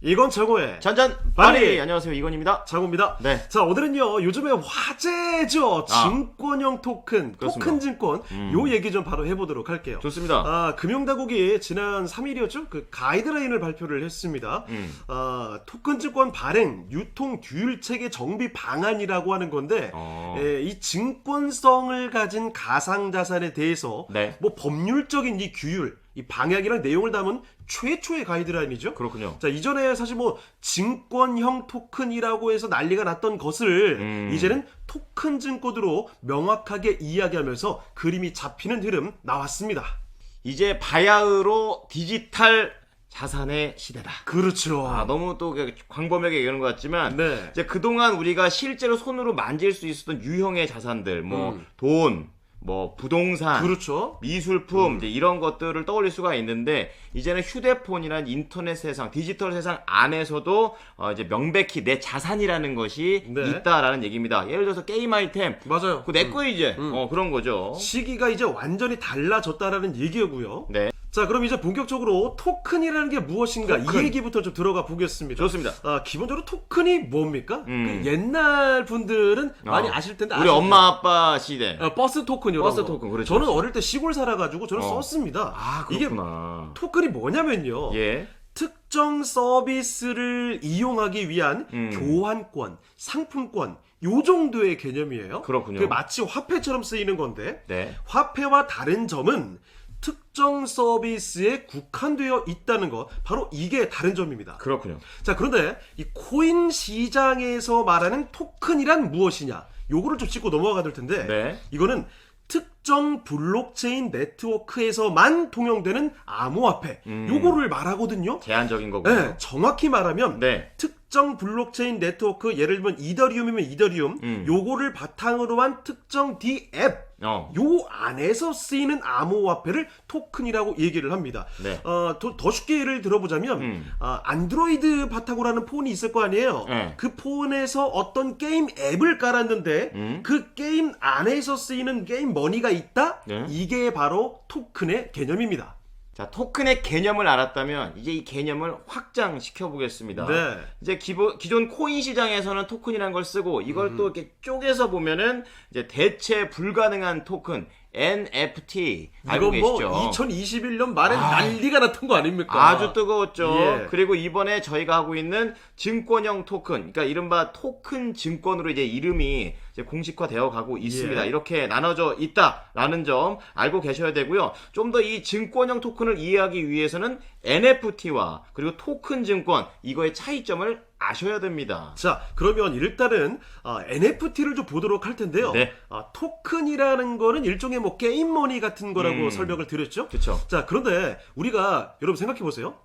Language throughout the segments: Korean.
이건 최고의 전전발이. 안녕하세요, 이건입니다. 장호입니다. 네. 자, 오늘은요 요즘에 화제죠. 증권형 토큰, 그렇습니다. 토큰 증권 요 얘기 좀 바로 해보도록 할게요. 좋습니다. 금융당국이 지난 3일이었죠? 그 가이드라인을 발표를 했습니다. 토큰 증권 발행, 유통 듀율 체계 정비 방안이라고 하는 건데 이 증권성을 가진 가상자산에 대해서 네. 뭐 법률적인 이 규율, 이 방향이랑 내용을 담은 최초의 가이드라인이죠. 그렇군요. 자, 이전에 사실 뭐 증권형 토큰이라고 해서 난리가 났던 것을 이제는 토큰 증권으로 명확하게 이야기하면서 그림이 잡히는 흐름 나왔습니다. 이제 바야흐로 디지털 자산의 시대다. 그렇죠. 너무 또 광범위하게 얘기하는 것 같지만 네. 이제 그동안 우리가 실제로 손으로 만질 수 있었던 유형의 자산들, 뭐 돈, 뭐 부동산, 그렇죠. 미술품, 이제 이런 것들을 떠올릴 수가 있는데 이제는 휴대폰이란 인터넷 세상, 디지털 세상 안에서도 이제 명백히 내 자산이라는 것이 네. 있다라는 얘기입니다. 예를 들어서 게임 아이템, 맞아요. 그거 내 거 이제 그런 거죠. 시기가 이제 완전히 달라졌다라는 얘기고요. 네, 자, 그럼 이제 본격적으로 토큰이라는 게 무엇인가 토큰. 이 얘기부터 좀 들어가 보겠습니다. 좋습니다. 기본적으로 토큰이 뭡니까? 그 옛날 분들은 많이 아실 텐데 우리 엄마 아빠 시대. 버스 토큰 이런 버스 거. 토큰, 그렇죠. 저는 어릴 때 시골 살아가지고 저는 썼습니다. 이게 그렇구나. 토큰이 뭐냐면요. 예. 특정 서비스를 이용하기 위한 교환권, 상품권 요 정도의 개념이에요. 그렇군요. 마치 화폐처럼 쓰이는 건데 네. 화폐와 다른 점은 특정 서비스에 국한되어 있다는 것, 바로 이게 다른 점입니다. 그렇군요. 자, 그런데 이 코인 시장에서 말하는 토큰이란 무엇이냐? 요거를 좀 짚고 넘어가야 될 텐데 네. 이거는 특정 블록체인 네트워크에서만 통용되는 암호화폐 요거를 말하거든요. 제한적인 거고요. 네, 정확히 말하면 네. 특정 블록체인 네트워크, 예를 들면 이더리움이면 이더리움 요거를 바탕으로 한 특정 디앱 요 안에서 쓰이는 암호화폐를 토큰이라고 얘기를 합니다. 네. 더 쉽게 예를 들어보자면 안드로이드 바탕으로 하는 폰이 있을 거 아니에요. 네. 그 폰에서 어떤 게임 앱을 깔았는데 그 게임 안에서 쓰이는 게임 머니가 있다? 네. 이게 바로 토큰의 개념입니다. 자, 토큰의 개념을 알았다면 이제 이 개념을 확장시켜 보겠습니다. 네. 이제 기존 코인 시장에서는 토큰이라는 걸 쓰고 이걸 또 이렇게 쪼개서 보면은 이제 대체 불가능한 토큰 NFT 알고 이건 계시죠? 뭐 2021년 말에 난리가 났던 거 아닙니까? 아주 뜨거웠죠. 예. 그리고 이번에 저희가 하고 있는 증권형 토큰, 그러니까 이른바 토큰 증권으로 이제 이름이 이제 공식화되어 가고 있습니다. 예. 이렇게 나눠져 있다라는 점 알고 계셔야 되고요. 좀 더 이 증권형 토큰을 이해하기 위해서는 NFT와 그리고 토큰 증권 이거의 차이점을 아셔야 됩니다. 자, 그러면 일단은 NFT를 좀 보도록 할 텐데요. 네. 토큰이라는 거는 일종의 뭐 게임머니 같은 거라고 설명을 드렸죠. 그렇죠. 자, 그런데 우리가 여러분 생각해 보세요.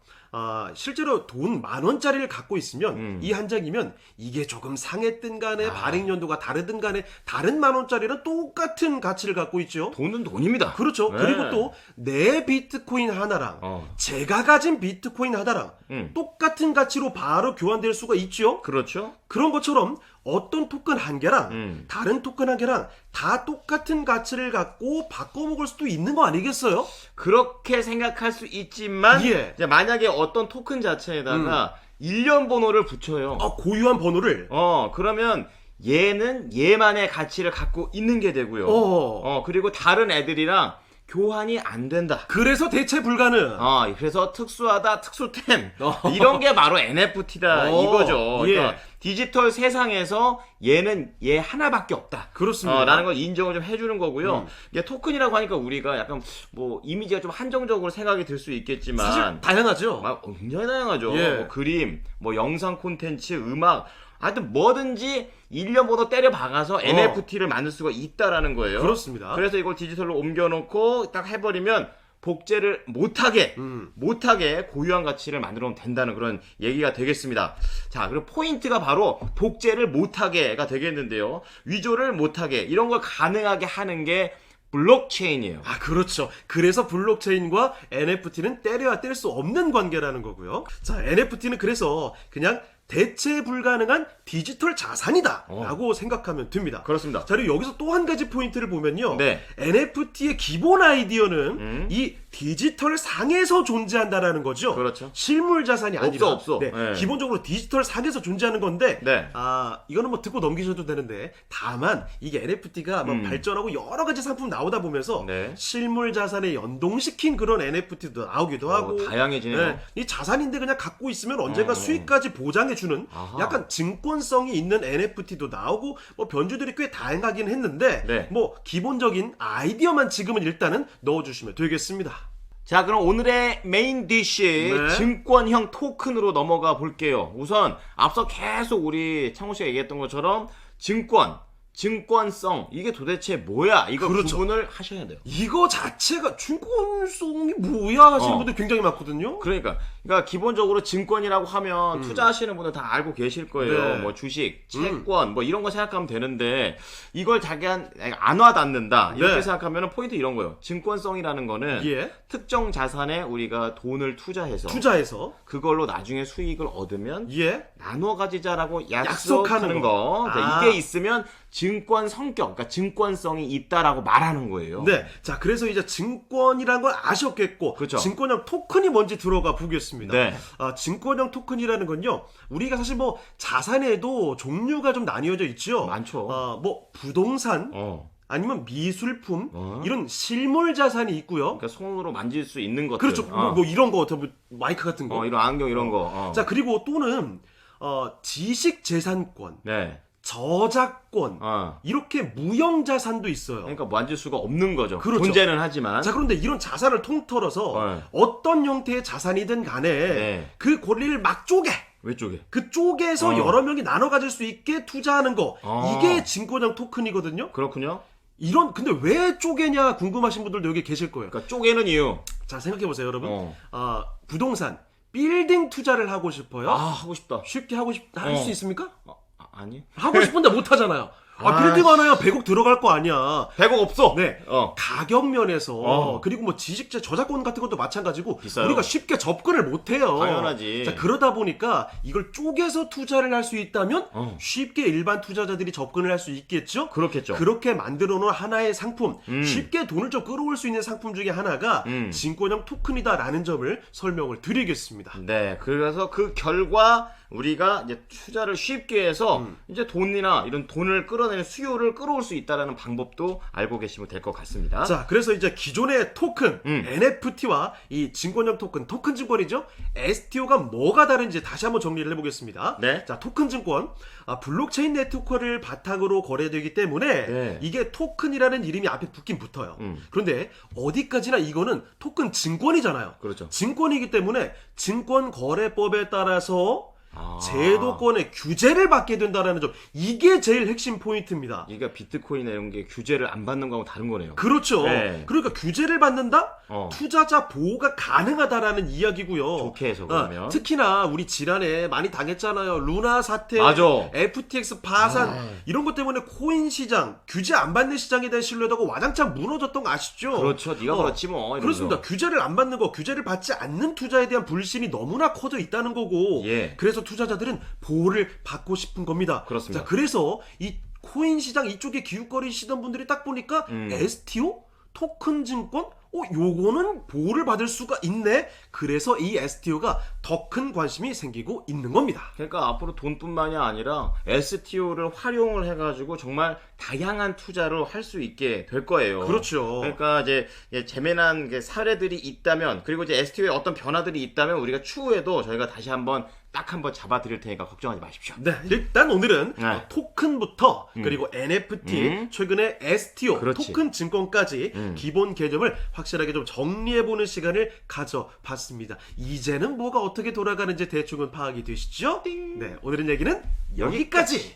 실제로 돈 10,000원짜리를 갖고 있으면 이 한 장이면 이게 조금 상했든 간에 발행 연도가 다르든 간에 다른 10,000원짜리랑 똑같은 가치를 갖고 있죠. 돈은 돈입니다. 그렇죠. 네. 그리고 또 내 비트코인 하나랑 제가 가진 비트코인 하나랑 똑같은 가치로 바로 교환될 수가 있죠. 그렇죠. 그런 것처럼 어떤 토큰 한 개랑 다른 토큰 한 개랑 다 똑같은 가치를 갖고 바꿔먹을 수도 있는 거 아니겠어요? 그렇게 생각할 수 있지만 예. 이제 만약에 어떤 토큰 자체에다가 일련 번호를 붙여요. 고유한 번호를 그러면 얘는 얘만의 가치를 갖고 있는 게 되고요. 그리고 다른 애들이랑 교환이 안 된다. 그래서 대체 불가능. 그래서 특수하다, 특수템 이런 게 바로 NFT다 이거죠. 예. 그러니까 디지털 세상에서 얘는 얘 하나밖에 없다. 그렇습니다. 라는 걸 인정을 좀 해주는 거고요. 이게 토큰이라고 하니까 우리가 약간 뭐 이미지가 좀 한정적으로 생각이 들 수 있겠지만 사실 다양하죠. 굉장히 다양하죠. 예. 뭐 그림, 뭐 영상 콘텐츠, 음악, 하여튼 뭐든지 일련 번호 때려 박아서 NFT를 만들 수가 있다라는 거예요. 그렇습니다. 그래서 이걸 디지털로 옮겨놓고 딱 해버리면 복제를 못하게 고유한 가치를 만들어놓으면 된다는 그런 얘기가 되겠습니다. 자, 그리고 포인트가 바로 복제를 못하게가 되겠는데요. 위조를 못하게 이런 걸 가능하게 하는 게 블록체인이에요. 그렇죠. 그래서 블록체인과 NFT는 때려야 뗄 수 없는 관계라는 거고요. 자, NFT는 그래서 그냥 대체 불가능한 디지털 자산이다 라고 생각하면 됩니다. 그렇습니다. 자, 그리고 여기서 또 한 가지 포인트를 보면요. 네. NFT의 기본 아이디어는 이 디지털 상에서 존재한다라는 거죠. 그렇죠. 실물 자산이 아니라 없어. 네, 네. 기본적으로 디지털 상에서 존재하는 건데 네. 이거는 뭐 듣고 넘기셔도 되는데 다만 이게 NFT가 뭐 발전하고 여러 가지 상품 나오다 보면서 네. 실물 자산에 연동시킨 그런 NFT도 나오기도 하고 다양해지네요. 이 자산인데 그냥 갖고 있으면 언젠가 수익까지 보장해주는 아하. 약간 증권성이 있는 NFT도 나오고 뭐 변주들이 꽤 다양하긴 했는데 네. 뭐 기본적인 아이디어만 지금은 일단은 넣어주시면 되겠습니다. 자, 그럼 오늘의 메인 디쉬 네. 증권형 토큰으로 넘어가 볼게요. 우선 앞서 계속 우리 창호 씨가 얘기했던 것처럼 증권성 이게 도대체 뭐야? 이거 그렇죠. 구분을 하셔야 돼요. 이거 자체가 증권성이 뭐야 하시는 분들 굉장히 많거든요. 그러니까 기본적으로 증권이라고 하면 투자하시는 분들 다 알고 계실 거예요. 네. 뭐 주식, 채권 뭐 이런 거 생각하면 되는데 이걸 자기한테 안 와닿는다 이렇게 네. 생각하면 포인트 이런 거예요. 증권성이라는 거는 예. 특정 자산에 우리가 돈을 투자해서 그걸로 나중에 수익을 얻으면 예. 나눠 가지자라고 약속하는 약속하는 거. 아. 이게 있으면 증권 성격, 그러니까 증권성이 있다라고 말하는 거예요. 네. 자, 그래서 이제 증권이란 걸 아셨겠고, 그렇죠. 증권형 토큰이 뭔지 들어가 보겠습니다. 네. 증권형 토큰이라는 건요, 우리가 사실 뭐 자산에도 종류가 좀 나뉘어져 있죠. 많죠. 뭐 부동산, 아니면 미술품, 이런 실물 자산이 있고요. 그러니까 손으로 만질 수 있는 것들. 그렇죠. 뭐 이런 거, 뭐 마이크 같은 거. 이런 안경 이런 거. 자, 그리고 또는 지식 재산권, 네. 저작권, 이렇게 무형 자산도 있어요. 그러니까 만질 수가 없는 거죠. 그렇죠. 존재는 하지만. 자, 그런데 이런 자산을 통틀어서 어떤 형태의 자산이든 간에 네. 그 권리를 막 쪼개. 왜 쪼개? 그 쪽에서 여러 명이 나눠 가질 수 있게 투자하는 거. 이게 증권형 토큰이거든요. 그렇군요. 근데 왜 쪼개냐 궁금하신 분들도 여기 계실 거예요. 그러니까 쪼개는 이유. 자, 생각해 보세요, 여러분. 부동산, 빌딩 투자를 하고 싶어요. 하고 싶다. 쉽게 할 수 있습니까? 아니. 하고 싶은데 못 하잖아요. 빌딩 하나야 100억 들어갈 거 아니야. 100억 없어. 네. 가격 면에서 그리고 뭐 지식재 저작권 같은 것도 마찬가지고 비싸요. 우리가 쉽게 접근을 못 해요. 당연하지. 자, 그러다 보니까 이걸 쪼개서 투자를 할 수 있다면 쉽게 일반 투자자들이 접근을 할 수 있겠죠? 그렇겠죠. 그렇게 만들어 놓은 하나의 상품, 쉽게 돈을 좀 끌어올 수 있는 상품 중에 하나가 증권형 토큰이다라는 점을 설명을 드리겠습니다. 네. 그래서 그 결과 우리가 이제 투자를 쉽게 해서 이제 돈이나 이런 돈을 끌어내는 수요를 끌어올 수 있다라는 방법도 알고 계시면 될 것 같습니다. 자, 그래서 이제 기존의 토큰, NFT와 이 증권형 토큰 증권이죠. STO가 뭐가 다른지 다시 한번 정리를 해보겠습니다. 네. 자, 토큰 증권, 블록체인 네트워크를 바탕으로 거래되기 때문에 네. 이게 토큰이라는 이름이 앞에 붙긴 붙어요. 그런데 어디까지나 이거는 토큰 증권이잖아요. 그렇죠. 증권이기 때문에 증권거래법에 따라서 제도권의 규제를 받게 된다는 점, 이게 제일 핵심 포인트입니다. 이게 비트코인이나 이런 게 규제를 안 받는 거하고 다른 거네요. 그렇죠. 네. 그러니까 규제를 받는다? 투자자 보호가 가능하다라는 이야기고요. 좋게 해서 그러면. 특히나 우리 지난해 많이 당했잖아요. 루나 사태, 맞아. FTX 파산, 이런 것 때문에 코인 시장, 규제 안 받는 시장에 대한 신뢰도가 와장창 무너졌던 거 아시죠? 그렇죠. 네가 그렇지 뭐. 이러면서. 그렇습니다. 규제를 안 받는 거, 규제를 받지 않는 투자에 대한 불신이 너무나 커져 있다는 거고, 예. 그래서 투자자들은 보호를 받고 싶은 겁니다. 그렇습니다. 자, 그래서 이 코인 시장 이쪽에 기웃거리시던 분들이 딱 보니까 STO? 토큰 증권? 요거는 보호를 받을 수가 있네. 그래서 이 STO가 더 큰 관심이 생기고 있는 겁니다. 그러니까 앞으로 돈뿐만이 아니라 STO를 활용을 해가지고 정말 다양한 투자를 할 수 있게 될 거예요. 그렇죠. 그러니까 이제 재미난 사례들이 있다면, 그리고 이제 STO에 어떤 변화들이 있다면 우리가 추후에도 저희가 다시 한번 딱 한번 잡아드릴 테니까 걱정하지 마십시오. 네, 일단 오늘은 네. 토큰부터 그리고 NFT, 최근에 STO, 그렇지. 토큰 증권까지 기본 개념을 확실하게 좀 정리해보는 시간을 가져봤습니다. 이제는 뭐가 어떻게 돌아가는지 대충은 파악이 되시죠? 네, 오늘은 얘기는 여기까지.